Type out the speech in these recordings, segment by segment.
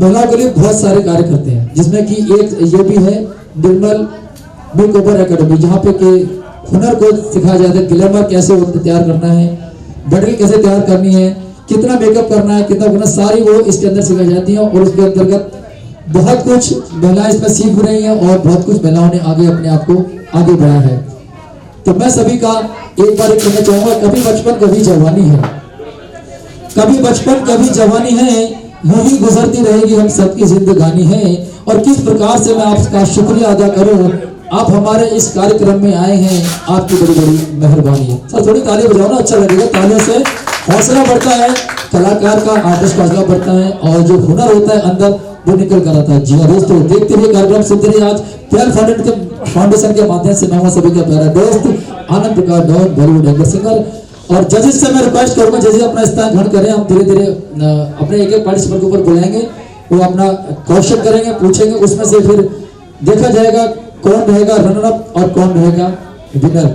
महिलाओं के लिए बहुत सारे कार्य करते हैं, जिसमें कि एक ये भी है निर्मल मेकओवर एकेडमी, जहाँ पे के हुनर को सिखाया जाता है। ग्लैमर कैसे तैयार करना है, बॉडी कैसे तैयार करनी है, कितना मेकअप करना है, कितना करना, सारी वो इसके अंदर सिखाई जाती है। और उसके अंतर्गत बहुत कुछ महिलाएं इसमें सीख रही हैं और बहुत कुछ महिलाओं ने आगे अपने आप को आगे बढ़ाया है। तो मैं सभी का एक बार कहना चाहूंगा, कभी बचपन कभी जवानी है, कभी बचपन कभी जवानी है, यूं ही गुजरती रहेगी हम सबकी जिंदगानी है। और किस प्रकार से मैं आपका शुक्रिया अदा करूं, आप हमारे इस कार्यक्रम में आए हैं, आपकी बड़ी बड़ी मेहरबानी है। सर थोड़ी ताली बजाओ ना, अच्छा लगेगा। तालियों से हौसला बढ़ता है, कलाकार का, आर्टिस्ट का हौसला बढ़ता है, और जो हुनर होता है अंदर वो निकल कर आता है। जी हाँ दोस्तों, देखते हुए कार्यक्रम सुनते रहिए। आज प्यार फाउंडेशन के माध्यम से मैं सभी का प्यारा दोस्त Anand Prakash don, Bollywood actor singer. और जजेस से मैं रिक्वेस्ट करूंगा, जजेस अपना स्थान ग्रहण करें। हम धीरे धीरे अपने एक एक पार्टिसिपेंट के ऊपर बुलाएंगे, वो अपना क्वेश्चन करेंगे, पूछेंगे, उसमें से फिर देखा जाएगा कौन रहेगा रनर अप और कौन रहेगा विनर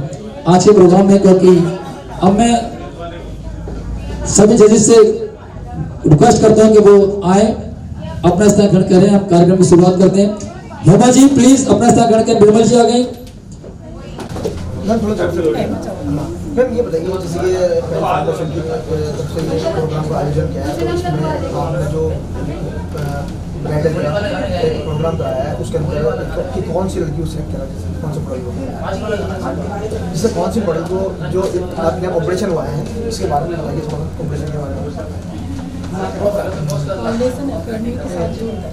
आज के प्रोग्राम में। क्योंकि अब मैं सभी जजेस से रिक्वेस्ट करता हूं कि वो आए, अपना स्थान ग्रहण करें। हम कार्यक्रम की शुरुआत करते हैं। हेमा जी प्लीज अपना स्थान ग्रहण करें। निर्मल जी आ गए। मैम ये बताइए, जैसे कि फाउंडेशन की तरफ से ये प्रोग्राम का आयोजन किया है, तो इसमें आपने जो प्रोग्राम कराया है उसके अंदर कि कौन सी लड़की सिलेक्ट करा, जैसे कौन सा मॉडल, जैसे कौन सी मॉडल को जो आपके ऑपरेशन हुआ है इसके बारे में बताइए थोड़ा, ऑपरेशन के बारे में। फाउंडेशन एकेडमी के साथ जुड़कर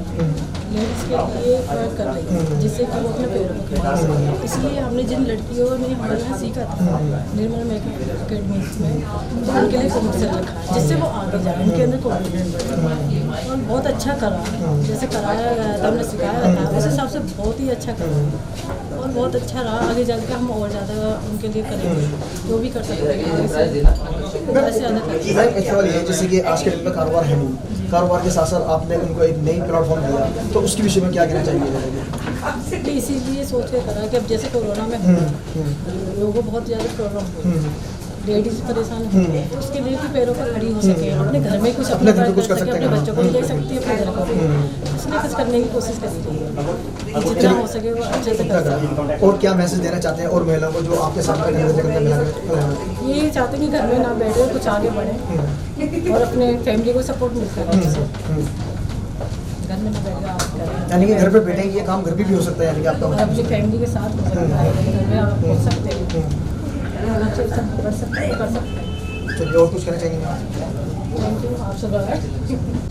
लेडीज़ के लिए वर्क कर रही है, जिससे कि वो अपने पैरों पर खड़ी हो सके। इसलिए हमने जिन लड़कियों ने हमारे यहाँ सीखा था निर्मल मेकअप एकेडमी में, उनके लिए कॉम्पिटिशन रखा है, जिससे वो आगे जाए, उनके अंदर कॉन्फिडेंस बढ़े। और बहुत अच्छा करा, जैसे कराया गया था, हमने सिखाया था, उस हिसाब से बहुत ही अच्छा करा और बहुत अच्छा रहा। आगे जाकर हम और ज़्यादा उनके लिए करेंगे, जो भी कर सकते हैं जैसे कि आज के दिन में कारोबार है नहीं, कारोबार के साथ साथ आपने उनको एक नई प्लेटफॉर्म दिया, तो उसके विषय में क्या कहना चाहिए? इसीलिए सोच के करा कि अब जैसे कोरोना में लोगों को बहुत ज़्यादा प्रॉब्लम हुई, लेडीज परेशान हुई, उसके लिए कि पैरों पर खड़ी हो सके, अपने घर में कुछ अपना कर सके, अपने बच्चों को भी ले सकती है, अपने घर को भी, इसलिए कुछ करने की कोशिश करी, जितना हो सके वो अच्छे से कर सके। और क्या मैसेज देना चाहते हैं और महिलाओं को जो आपके साथ ये चाहते हैं कि घर में ना बैठे, कुछ आगे बढ़े और अपने फैमिली को सपोर्ट मिलता है, घर में ना बैठे आप करें, यानी कि घर पे बैठेंगे, ये काम घर पे भी हो सकता है, यानी कि आपका अपनी फैमिली के साथ हो सकता है, घर में आप पहुँच सकते हैं, कर सकते हैं। चलिए और कुछ कहना चाहेंगे? Thank you. आप सब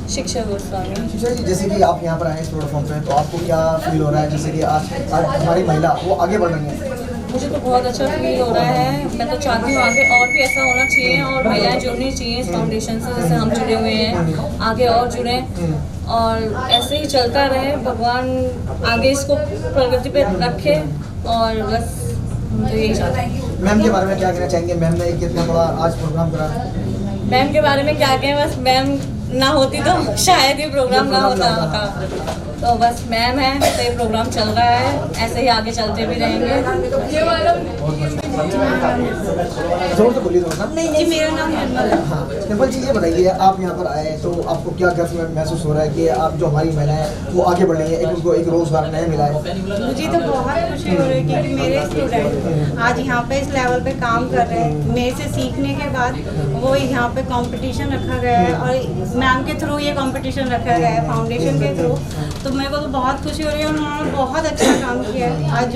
शिक्षा गोस्वामी। शिक्षा जी, जैसे कि आप यहाँ पर आए इस प्लेटफॉर्म पे, तो आपको क्या फील हो रहा है, जैसे कि आज हमारी महिला वो आगे बढ़ रही है? मुझे तो बहुत अच्छा फील हो रहा है। मैं तो चाहती हूँ आगे और भी ऐसा होना चाहिए और महिलाएं जुड़नी चाहिए इस फाउंडेशन से, जैसे हम जुड़े हुए हैं, आगे और जुड़ें और ऐसे ही चलता रहे। भगवान आगे इसको प्रगति पे रखे और बस तो यही चाहते हैं। मैम के बारे में क्या कहना चाहेंगे? मैम ने कितना बड़ा आज प्रोग्राम करा। मैम के बारे में क्या कहें, बस मैम ना होती तो शायद ये प्रोग्राम ना होता। तो बस मैम है तो ये प्रोग्राम चल रहा है, ऐसे ही आगे चलते भी रहेंगे। जोर से बोलिए थोड़ा। नहीं जी, मेरा नाम निर्मल है। हाँ निर्मल जी, ये बताइए आप यहाँ पर आए तो आपको क्या गर्व महसूस हो रहा है कि आप जो हमारी महिलाएं वो आगे बढ़ रही हैं, उनको एक रोजगार नया मिला है? मुझे तो बहुत खुशी हो रही है क्योंकि मेरे स्टूडेंट आज यहाँ पे इस लेवल पे काम कर रहे हैं। मेरे से सीखने के बाद वो यहाँ पे कंपटीशन रखा गया है और मैम के थ्रू ये कंपटीशन रखा गया है, फाउंडेशन के थ्रू। तो मेरे को तो बहुत खुशी हो रही है, उन्होंने बहुत अच्छा काम किया है। आज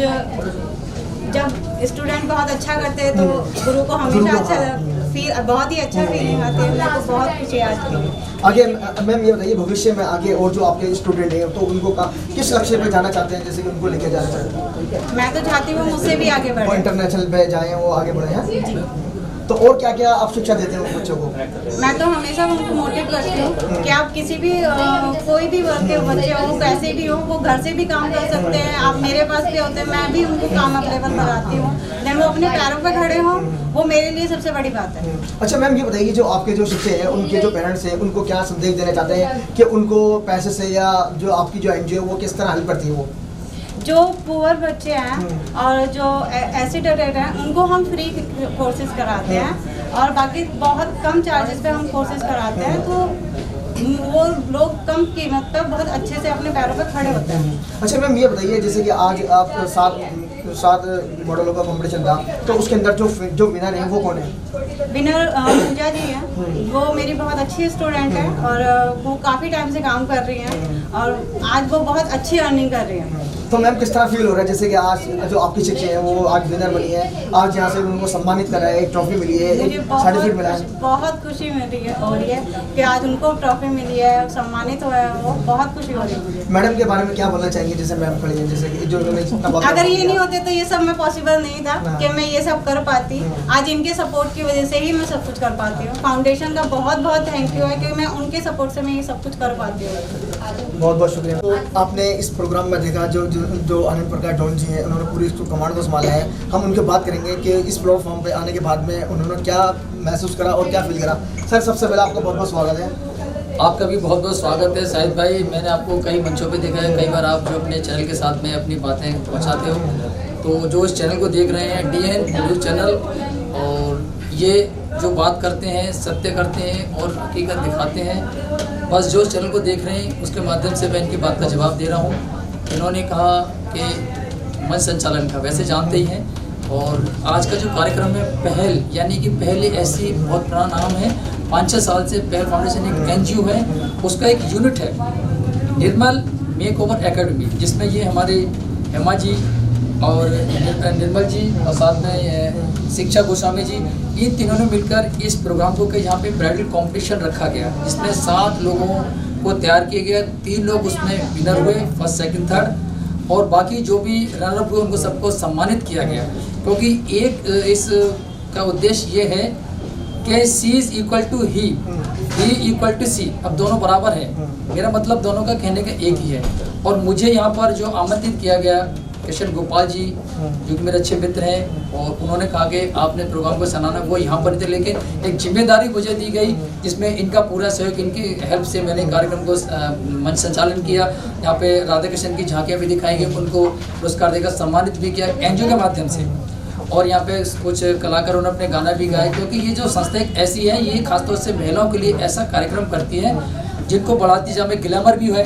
जब स्टूडेंट बहुत अच्छा करते हैं तो गुरु को हमेशा अच्छा बहुत ही अच्छा फीलिंग आती है। मेरे को बहुत खुशी है आज की। आगे मैम ये बताइए, भविष्य में आगे और जो आपके स्टूडेंट हैं तो उनको किस लक्ष्य पे जाना चाहते हैं, जैसे कि उनको लेके जाना चाहते हैं? मैं तो चाहती हूँ मुझसे भी आगे बढ़े, वो इंटरनेशनल पे जाएं, वो आगे बढ़े हैं। तो और क्या क्या आप शिक्षा देते हैं उन बच्चों को? मैं तो हमेशा उनको मोटिव करती हूँ कि आप किसी भी कोई भी वर्ग के बच्चे हो, कैसे भी हो, वो घर से भी काम कर सकते हैं। आप मेरे पास भी होते हैं, मैं भी उनको काम अवेलेबल कराती हूँ, लेकिन वो अपने पैरों पर खड़े हों, वो मेरे लिए सबसे बड़ी बात है। अच्छा मैम, ये बताइए जो आपके जो शिक्षक हैं, उनके जो पेरेंट्स हैं, उनको क्या संदेश देना चाहते हैं कि उनको पैसे से या जो आपकी जो एनजीओ वो किस तरह हेल्प करती है? वो जो पुअर बच्चे हैं और जो एसिडेटेड हैं उनको हम फ्री कोर्सेज कराते हैं और बाकी बहुत कम चार्जेस पे हम कोर्सेज कराते हैं। तो वो लोग कम कीमत पर बहुत अच्छे से अपने पैरों पर खड़े होते हैं। अच्छा मैम, ये बताइए जैसे कि आज आप सात मॉडलों का कंपटीशन था, तो उसके अंदर जो विनर है वो कौन है? विनर पूजा जी हैं। वो मेरी बहुत अच्छी स्टूडेंट है और वो काफ़ी टाइम से काम कर रही हैं और आज वो बहुत अच्छी अर्निंग कर रही हैं। तो मैम किस तरह फील हो रहा है जैसे कि आज जो आपकी शिक्षक हैं वो आज विनर बनी है, आज यहाँ से उनको सम्मानित करा है, एक ट्रॉफी मिली है, मुझे एक सर्टिफिकेट मिला है? बहुत खुशी मिल रही है हो रही है कि आज उनको ट्रॉफी मिली है, सम्मानित हुआ है, वो बहुत खुशी हो रही है मुझे। मैडम के बारे में क्या बोलना चाहेंगे जैसे मैम खड़ी हैं, जैसे कि जो उन्होंने इतना बात अगर ये नहीं होते तो ये सब मैं पॉसिबल नहीं था कि मैं ये सब कर पाती। आज इनके सपोर्ट की वजह से ही मैं सब कुछ कर पाती हूँ। फाउंडेशन का बहुत बहुत थैंक यू है कि मैं उनके सपोर्ट से मैं ये सब कुछ कर पाती हूँ। बहुत बहुत शुक्रिया। तो आपने इस प्रोग्राम में देखा जो आनंद प्रकाश डॉन जी हैं, उन्होंने पूरी इसको कमांड को संभाला है। हम उनके बात करेंगे कि इस प्लेटफॉर्म पे आने के बाद में उन्होंने क्या महसूस करा और क्या फील करा। सर सबसे पहले आपका बहुत बहुत स्वागत है। आपका भी बहुत बहुत स्वागत है शाहिद भाई। मैंने आपको कई मंचों पे देखा है, कई बार आप जो अपने चैनल के साथ में अपनी बातें पहुंचाते हो, तो जो इस चैनल को देख रहे हैं DN न्यूज़ चैनल, और ये जो बात करते हैं सत्य करते हैं और हकीकत दिखाते हैं। बस जो इस चैनल को देख रहे हैं उसके माध्यम से मैं इनकी बात का जवाब दे रहा हूँ। इन्होंने कहा कि मंच संचालन का वैसे जानते ही हैं, और आज का जो कार्यक्रम है पहल, यानी कि पहले ऐसी बहुत पुराना नाम है, 5-6 साल से पहल फाउंडेशन एक NGO है, उसका एक यूनिट है निर्मल मेकओवर एकेडमी, जिसमें ये हमारे हेमा जी और निर्मल जी और साथ में शिक्षा गोस्वामी जी, इन तीनों ने मिलकर इस प्रोग्राम को कि यहाँ पे ब्राइडल कंपटीशन रखा गया, जिसमें 7 लोगों को तैयार किया गया। 3 लोग उसमें विनर हुए, फर्स्ट सेकंड थर्ड, और बाकी जो भी रनर अप हुए उनको सबको सम्मानित किया गया। क्योंकि एक इस का उद्देश्य ये है कि C इज इक्वल टू ही इक्वल टू C, अब दोनों बराबर है। मेरा मतलब दोनों का कहने का एक ही है। और मुझे यहाँ पर जो आमंत्रित किया गया कृष्ण गोपाल जी, जो कि मेरे अच्छे मित्र हैं, और उन्होंने कहा कि आपने प्रोग्राम को सराहना, वो यहाँ पर थे, लेकिन एक जिम्मेदारी मुझे दी गई जिसमें इनका पूरा सहयोग, इनकी हेल्प से मैंने कार्यक्रम को मंच संचालन किया। यहाँ पे राधा कृष्ण की झांकियाँ भी दिखाई गई, उनको पुरस्कार देकर सम्मानित भी किया NGO के माध्यम से। और यहाँ पे कुछ कलाकारों ने अपने गाना भी गाए, क्योंकि ये जो संस्था एक ऐसी है, ये खासतौर से महिलाओं के लिए ऐसा कार्यक्रम करती है जिनको बढ़ाती, जहाँ पे ग्लैमर भी है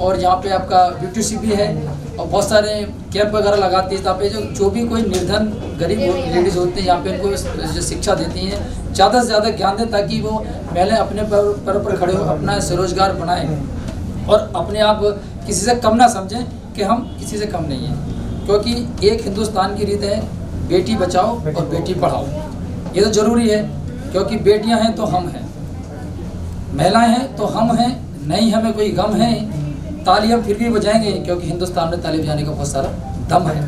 और यहाँ पे आपका ब्यूटी भी है, और बहुत सारे कैंप वगैरह लगाती है, जहाँ पे जो भी कोई निर्धन गरीब लेडीज़ होते हैं, यहाँ पे इनको जो शिक्षा देती हैं, ज़्यादा से ज़्यादा ज्ञान दें, ताकि वो महिलाएं अपने पैर पर खड़े हो, अपना स्वरोजगार बनाएं और अपने आप किसी से कम ना समझें कि हम किसी से कम नहीं हैं। क्योंकि एक हिंदुस्तान की रीत है, बेटी बचाओ और बेटी पढ़ाओ। ये तो ज़रूरी है, क्योंकि बेटियां हैं तो हम हैं, महिलाएं हैं तो हम हैं, नहीं हमें कोई गम है, ताली हम फिर भी बजाएंगे, क्योंकि हिंदुस्तान में ताली बजाने का बहुत सारा दम है।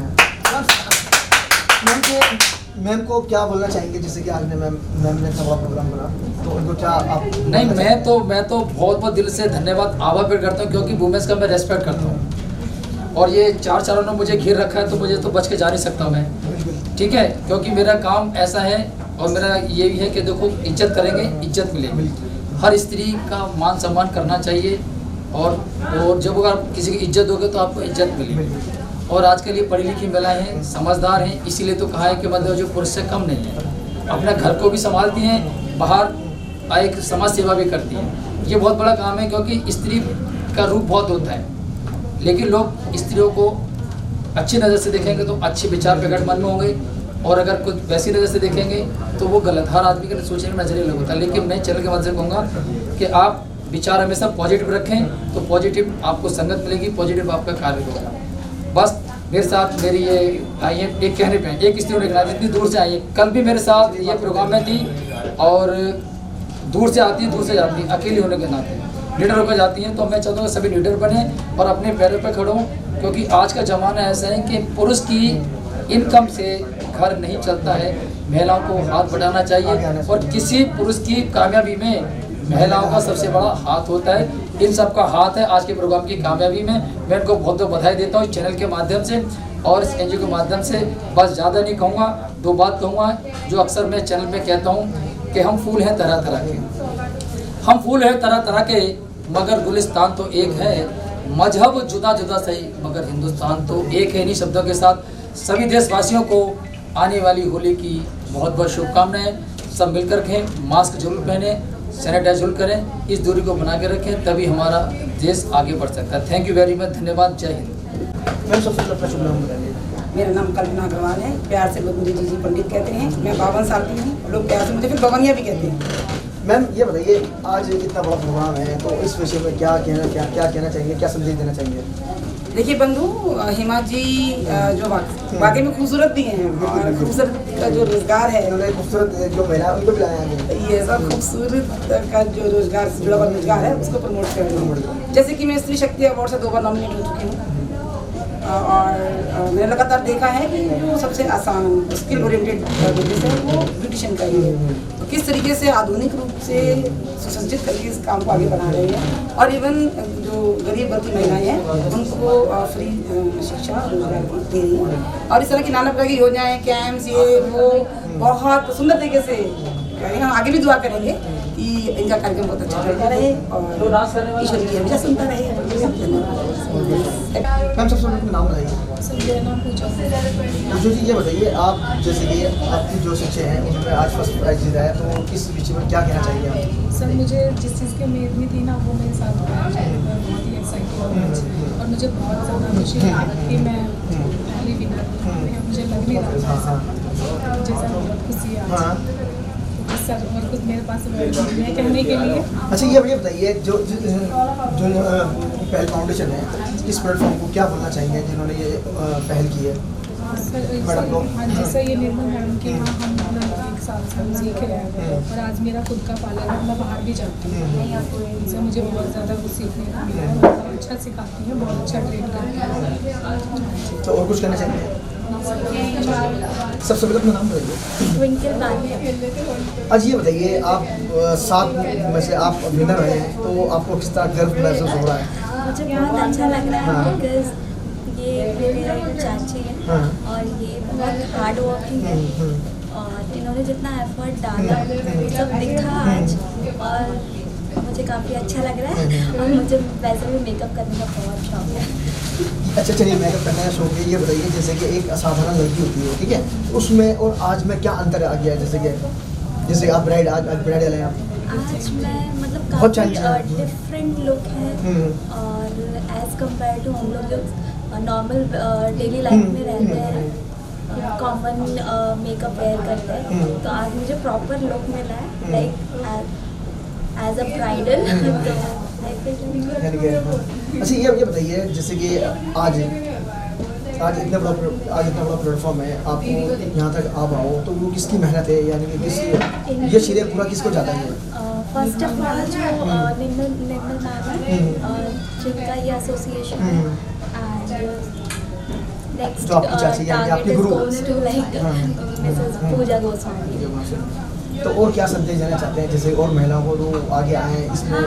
मैम को क्या बोलना चाहेंगे, जैसे कि आज ने मैम ने सभा प्रोग्राम बना, तो उनको क्या आप? नहीं, मैं तो बहुत बहुत दिल से धन्यवाद आभार व्यक्त करता हूँ, क्योंकि वुमेन्स का मैं रेस्पेक्ट करता हूँ, और ये 4 सालों ने मुझे घेर रखा है, तो मुझे तो बच के जा नहीं सकता मैं, ठीक है। क्योंकि मेरा काम ऐसा है, और मेरा ये भी है कि देखो, इज्जत करेंगे इज्जत मिलेगी। हर स्त्री का मान सम्मान करना चाहिए, और जब अगर किसी की इज्जत दोगे तो आपको इज्जत मिलेगी। और आजकल ये पढ़ी लिखी महिलाएं हैं, समझदार हैं, इसीलिए तो कहा है कि मतलब जो पुरुष से कम नहीं है, अपना घर को भी संभालती हैं, बाहर एक समाज सेवा भी करती हैं। ये बहुत बड़ा काम है, क्योंकि स्त्री का रूप बहुत होता है, लेकिन लोग स्त्रियों को अच्छी नज़र से देखेंगे तो अच्छे विचार प्रकट मन में होंगे, और अगर कुछ वैसी नज़र से देखेंगे तो वो गलत। हर आदमी के सोचने का नजरिया अलग होता है, लेकिन मैं चैनल के माध्यम से कहूँगा कि आप विचार हमेशा पॉजिटिव रखें, तो पॉजिटिव आपको संगत मिलेगी, पॉजिटिव आपका कार्य होगा। बस मेरे साथ मेरी ये आई है, एक कहने पे एक स्त्री ने इतनी दूर से आई है, कल भी मेरे साथ ये प्रोग्राम में थी, और दूर से आती है, दूर से जाती है, अकेली होने के नाते लीडर होकर जाती हैं। तो मैं चाहता हूँ सभी लीडर बने और अपने पैरों पर खड़े हों, क्योंकि आज का ज़माना ऐसा है कि पुरुष की इनकम से घर नहीं चलता है, महिलाओं को हाथ बढ़ाना चाहिए, और किसी पुरुष की कामयाबी में महिलाओं का सबसे बड़ा हाथ होता है। इन सब का हाथ है आज के प्रोग्राम की कामयाबी में। मैं इनको बहुत बहुत बधाई देता हूँ इस चैनल के माध्यम से और इस NGO के माध्यम से। बस ज़्यादा नहीं कहूँगा, 2 बात कहूँगा जो अक्सर मैं चैनल में कहता हूँ कि हम फूल हैं तरह तरह के, हम फूल हैं तरह तरह के, मगर गुलिस्तान तो एक है, मजहब जुदा जुदा सही मगर हिंदुस्तान तो एक है। इन्हीं शब्दों के साथ सभी देशवासियों को आने वाली होली की बहुत बहुत शुभकामनाएं। सब मिलकर के मास्क जरूर पहने सैनिटाइज जरूर करें, इस दूरी को बना के रखें, तभी हमारा देश आगे बढ़ सकता है। थैंक यू वेरी मच, धन्यवाद, जय हिंद। मैम सबसे पहले अपना शुभ नाम बताइए। मेरा नाम कल्पना अग्रवाल है, प्यार से लोग मुझे जीजी पंडित कहते हैं। मैं 52 साल की हूँ, लोग प्यार से मुझे फिर बवनिया भी कहते हैं। मैम ये बताइए, आज इतना बड़ा प्रोग्राम है तो इस विषय में क्या कहना चाहिए, क्या संदेश देना चाहिए? देखिए बंधु, हिमा जी जो वाकई में खूबसूरत भी हैं और खूबसूरत का जो रोजगार है, इन्होंने खूबसूरत जो महिला है उनको भी लाया है, ये सब खूबसूरत का जो रोजगार से जुड़ा हुआ रोजगार है उसको प्रमोट कर रही हूँ। जैसे कि मैं स्त्री शक्ति अवार्ड से 2 बार नॉमिनेट हो चुकी हूँ और मैंने लगातार देखा है कि जो सबसे आसान स्किल ओरिएंटेड बिजनेस है वो ब्यूटिशियन का ही है। तो किस तरीके से आधुनिक रूप से सुसज्जित करके इस काम को आगे बढ़ा रहे हैं और इवन जो गरीब वर्ग की महिलाएं हैं उनको फ्री शिक्षा रोजगार दे रही हैं। और इस तरह की नाना प्रकार की योजनाएं, कैंप्स, ये वो बहुत सुंदर तरीके से हम आगे भी दुआ करेंगे कि इनका कार्यक्रम बहुत अच्छा चलता रहे और ईश्वर की हमेशा सुनता रहे। मैम सबसे पहले अपना नाम बताइए। मेरा नाम पूजा है। जो जी ये बताइए, आप जैसे कि आपकी जो शिक्षक हैं उनमें आज फर्स्ट प्राइज जीता है, तो इस विषय में क्या कहना चाहिए आप? सर मुझे जिस चीज़ की उम्मीद नहीं थी ना वो मेरे साथ हुआ है, बहुत ही एक्साइटेड और मुझे बहुत ज़्यादा खुशी है कि मैं पहली विनर, मुझे लग नहीं रहा था जैसा बहुत खुशी है आज। सर और कुछ मेरे पास वर्ड नहीं है कहने के लिए। अच्छा ये बताइए, जो पहल फाउंडेशन है इस प्लेटफॉर्म को क्या बोलना चाहिए जिन्होंने ये पहल की है? मैडम लोग, हाँ जी सर, ये निर्मल मैडम के यहाँ हम मतलब 1 साल से हम सीख रहे हैं और आज मेरा खुद का पार्लर है, मैं बाहर भी जाती हूँ। सर मुझे बहुत ज़्यादा कुछ सीखने का मिला है, बहुत अच्छा सिखाती हैं, बहुत अच्छा ट्रेन करती हैं। तो और कुछ कहना चाहिए? सबसे पहले अपना नाम बताइए। ट्विंकल बाली। आज ये बताइए, आप 7 में से आप विनर रहे हैं, तो आपको किस तरह गर्व महसूस हो रहा है? मुझे बहुत अच्छा लग रहा है हाँ। बिकॉज ये मेरे चाची हैं हाँ। और ये बहुत हार्ड वर्किंग है और इन्होंने जितना एफर्ट डाला ये सब दिखा आज और मुझे काफ़ी अच्छा लग रहा है और मुझे वैसे भी मेकअप करने का बहुत शौक है। अच्छा चलिए, मेकअप करने का शौक है, ये बताइए जैसे कि एक असाधारण लड़की होती है, ठीक है, उसमें और आज में क्या अंतर आ गया है? जैसे आप ब्राइड, आज ब्राइडल हैं आप। आज मैं मतलब बहुत काफ़ी चेंज है। डिफरेंट लुक है और एज़ कम्पेयर टू हम लोग जो नॉर्मल डेली लाइफ में रहते हैं, कॉमन मेकअप वेयर करते हैं, तो आज मुझे प्रॉपर लुक मिला है लाइक एज अ ब्राइडल। अच्छा ये बताइए, जैसे कि आज इतना बड़ा प्लेटफॉर्म है, आपको यहाँ तक आप आओ तो वो किसकी मेहनत है, यानी कि किसकी ये श्रेय पूरा किसको जाता है? फर्स्ट ऑफ ऑल जो निर्मल मैम है जिनका ये एसोसिएशन है एंड नेक्स्ट जो आपकी चाची यानी कि आपके गुरु टू लाइक मिसेस पूजा गोस्वामी। तो और क्या संदेश देना चाहते हैं जैसे और महिलाओं को तो आगे आए इसमें?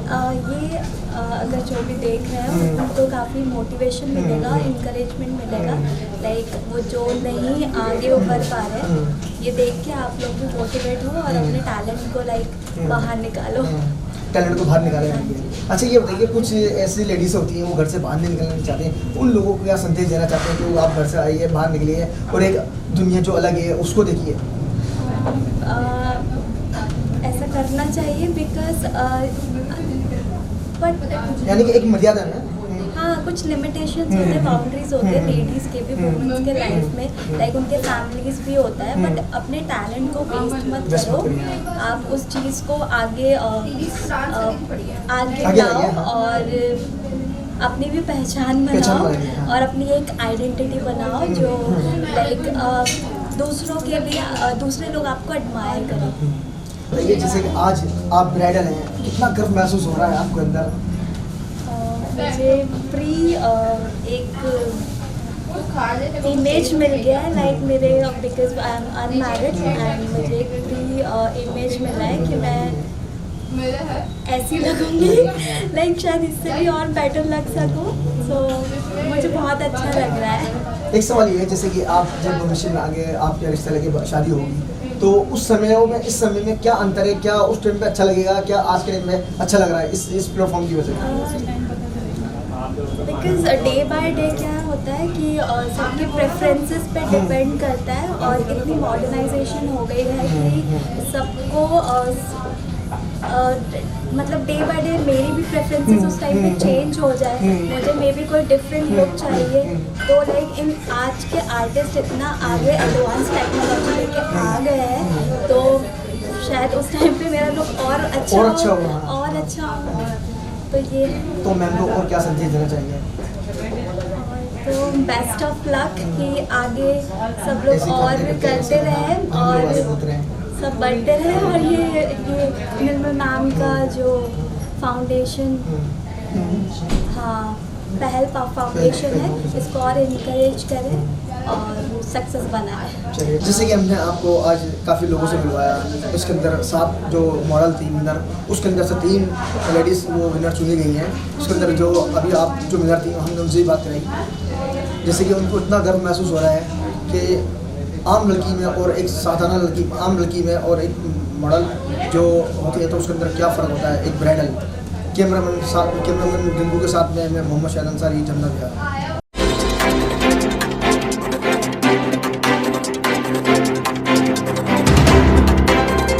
हाँ, ये अगर जो भी देख रहे हैं उनको काफ़ी मोटिवेशन मिलेगा, इनकरेजमेंट मिलेगा, लाइक वो जो नहीं आगे उभर पा रहे हैं ये देख के आप लोग भी मोटिवेट हो और अपने टैलेंट को लाइक बाहर निकालो, टैलेंट को बाहर निकाले जाएंगे। अच्छा ये बताइए, कुछ ऐसी लेडीज़ होती हैं वो घर से बाहर नहीं निकलना चाहते हैं, उन लोगों को क्या संदेश देना चाहते हैं कि वो आप घर से आइए, बाहर निकलिए और एक दुनिया जो अलग है उसको देखिए? ऐसा करना चाहिए बिकॉज बट यानी कि एक मर्यादा है। हाँ, कुछ लिमिटेशंस होते हैं, बाउंड्रीज होते हैं लेडीज़ के भी, वुमेन्स के लाइफ में, लाइक उनके फैमिलीज भी होता है, बट अपने टैलेंट को वेस्ट मत करो, आप उस चीज़ को आगे लाओ और अपनी भी पहचान बनाओ और अपनी एक आइडेंटिटी बनाओ जो लाइक दूसरों के लिए दूसरे लोग आपको एडमायर करें। ये जैसे कि आज आप ब्राइडल हैं, कितना गर्व महसूस हो रहा है आपको अंदर? मुझे प्री एक इमेज मिल गया है लाइक मेरे, because I am unmarried and मुझे एक प्री इमेज मिला है कि मैं ऐसी लगूंगी लाइक शायद इससे भी और बेटर लग सकूं, सो मुझे बहुत अच्छा लग रहा है। एक सवाल ये है, जैसे कि आप जब भविष्य में आगे आपके रिश्ते लगे शादी होगी तो उस समय में इस समय में क्या अंतर है? क्या उस टाइम पे अच्छा लगेगा, क्या आज के टाइम में अच्छा लग रहा है इस प्लेटफॉर्म की वजह से? बिकॉज डे बाय डे क्या होता है कि सबकी प्रेफरेंसेस पे डिपेंड करता है और इतनी मॉडर्नाइजेशन हो गई है कि सबको मतलब डे बाय डे मेरी भी प्रेफरेंसेस उस टाइम पे चेंज हो जाए, मुझे मे बी कोई डिफरेंट लुक चाहिए, तो लाइक इन आज के आर्टिस्ट इतना आगे एडवांस टेक्नोलॉजी लेके आ गए हैं, तो शायद उस टाइम पे मेरा लुक और अच्छा हो, और अच्छा हो। तो ये तो मैम को और क्या संदेश देना चाहिए? तो बेस्ट ऑफ लक कि आगे सब लोग और भी करते रहें और सब बढ़ते रहें, और ये निर्मल मैम का जो फाउंडेशन, हाँ पहल फाउंडेशन है, इसको और इनकरेज करें और सक्सेस बनाए। चलिए, जैसे कि हमने आपको आज काफ़ी लोगों से मिलवाया, उसके अंदर 7 जो मॉडल थी विनर, उसके अंदर से 3 लेडीज़ वो विनर चुनी गई हैं। उसके अंदर जो अभी आप जो विनर थी हमने उनसे ही बात कराई, जैसे कि उनको इतना गर्व महसूस हो रहा है कि आम लड़की में और एक साधारण लड़की, आम लड़की में और एक मॉडल जो होती है तो उसके अंदर क्या फ़र्क होता है। एक ब्राइडल कैमरामैन जिंदू के साथ में मैं मोहम्मद शाहिद अंसारी, जमुना बिहार।